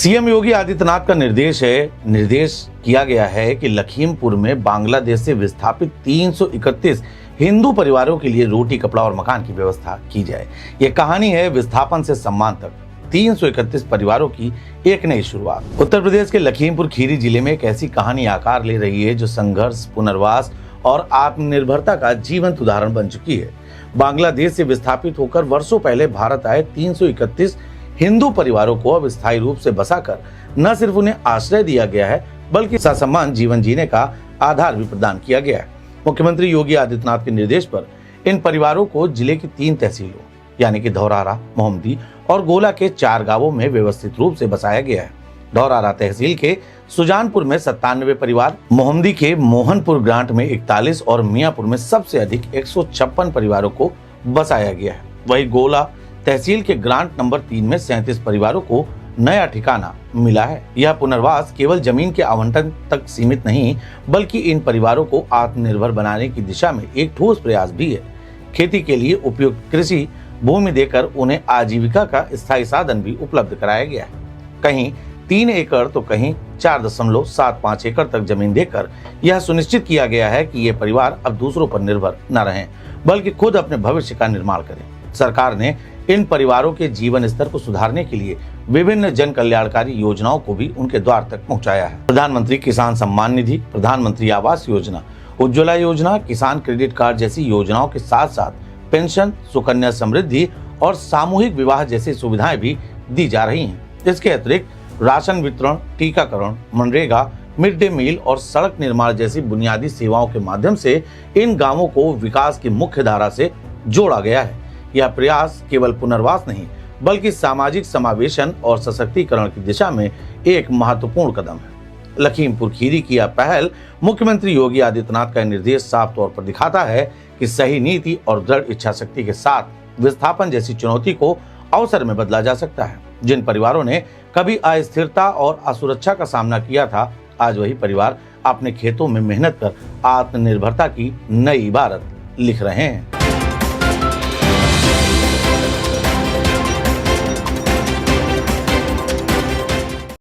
CM Yogi Adityanath का निर्देश किया गया है कि लखीमपुर में बांग्लादेश से विस्थापित 331 हिंदू परिवारों के लिए रोटी, कपड़ा और मकान की व्यवस्था की जाए। ये कहानी है विस्थापन से सम्मान तक 331 परिवारों की एक नई शुरुआत। उत्तर प्रदेश के लखीमपुर खीरी जिले में एक ऐसी कहानी आकार ले रही है जो संघर्ष, पुनर्वास और आत्मनिर्भरता का जीवंत उदाहरण बन चुकी है। बांग्लादेश से विस्थापित होकर वर्षों पहले भारत आए 331 हिंदू परिवारों को अब स्थायी रूप से बसाकर न सिर्फ उन्हें आश्रय दिया गया है बल्कि ससम्मान जीवन जीने का आधार भी प्रदान किया गया है। मुख्यमंत्री योगी आदित्यनाथ के निर्देश पर इन परिवारों को जिले की 3 तहसीलों यानी कि धौरारा, मोहम्मदी और गोला के 4 गांवों में व्यवस्थित रूप से बसाया गया है। धौरारा तहसील के सुजानपुर में 97 परिवार, मोहम्मदी के मोहनपुर ग्रांट में 41 और मियापुर में सबसे अधिक 156 परिवारों को बसाया गया है। वही गोला तहसील के ग्रांट नंबर 3 में 37 परिवारों को नया ठिकाना मिला है। यह पुनर्वास केवल जमीन के आवंटन तक सीमित नहीं बल्कि इन परिवारों को आत्मनिर्भर बनाने की दिशा में एक ठोस प्रयास भी है। खेती के लिए उपयुक्त कृषि भूमि देकर उन्हें आजीविका का स्थायी साधन भी उपलब्ध कराया गया है। कहीं 3 एकड़ तो कहीं 4.75 एकड़ तक जमीन देकर यह सुनिश्चित किया गया है कि ये परिवार अब दूसरों पर निर्भर न रहें बल्कि खुद अपने भविष्य का निर्माण करें। सरकार ने इन परिवारों के जीवन स्तर को सुधारने के लिए विभिन्न जन कल्याणकारी योजनाओं को भी उनके द्वार तक पहुंचाया है। प्रधानमंत्री किसान सम्मान निधि, प्रधानमंत्री आवास योजना, उज्ज्वला योजना, किसान क्रेडिट कार्ड जैसी योजनाओं के साथ साथ पेंशन, सुकन्या समृद्धि और सामूहिक विवाह जैसी सुविधाएं भी दी जा रही हैं। इसके अतिरिक्त राशन वितरण, टीकाकरण, मनरेगा, मिड डे मील और सड़क निर्माण जैसी बुनियादी सेवाओं के माध्यम से इन गांवों को विकास की मुख्य धारा से जोड़ा गया है। यह प्रयास केवल पुनर्वास नहीं बल्कि सामाजिक समावेशन और सशक्तिकरण की दिशा में एक महत्वपूर्ण कदम है। लखीमपुर खीरी की यह पहल मुख्यमंत्री योगी आदित्यनाथ का निर्देश साफ तौर पर दिखाता है कि सही नीति और दृढ़ इच्छा शक्ति के साथ विस्थापन जैसी चुनौती को अवसर में बदला जा सकता है। जिन परिवारों ने कभी अस्थिरता और असुरक्षा का सामना किया था, आज वही परिवार अपने खेतों में मेहनत कर आत्मनिर्भरता की नई इबारत लिख रहे हैं।